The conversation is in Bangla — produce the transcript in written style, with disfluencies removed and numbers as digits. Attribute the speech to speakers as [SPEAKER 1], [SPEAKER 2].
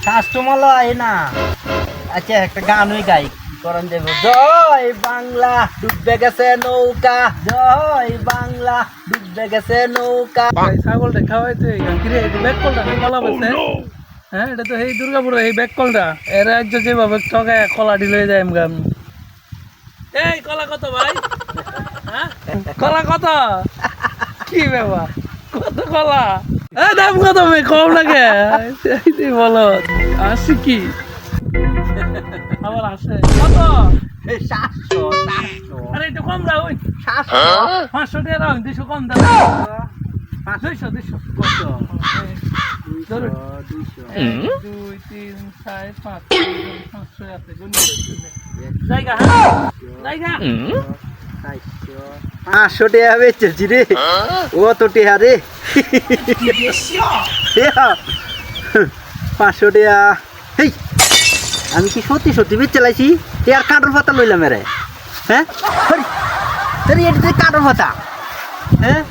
[SPEAKER 1] কাস্টমার না। আচ্ছা একটা গানই গাই করন দেব। জয় বাংলা ডুববে গেছে নৌকা, জয় বাংলা ডুববে গেছে নৌকা।
[SPEAKER 2] ছাগলটা খাওয়াইতে কিরে ব্যাক কলটা কলা বলছে। হ্যাঁ এটা তো এই দুর্গাপুরে এই ব্যাক কলটা এর রাজ্য যেভাবে টকায় কলা ঢিলে যায় আমি। এই কলা কত ভাই? হ্যাঁ কলা কত? কি ব্যাপার কত কলা? দাম কত ভাই কম লাগে বলো আসি কি আবার আসে কত?
[SPEAKER 1] 700
[SPEAKER 2] আরে একটু কম দাও ওই 500 টাকা দাও 200 কম দাও 200
[SPEAKER 1] কত?
[SPEAKER 2] ধরুন
[SPEAKER 1] 200
[SPEAKER 2] 1 2 3 4 5 500 আছে জায়গা হ্যাঁ জায়গা
[SPEAKER 1] 500 টাকা বেচেছি রে। ও তো টেহা রে 500 টাকা। হেই আমি কি সত্যি সত্যি বেচে লাইছি? আর কাঠর পাতা লইলাম রে। হ্যাঁ এটা কাঠর পাতা। হ্যাঁ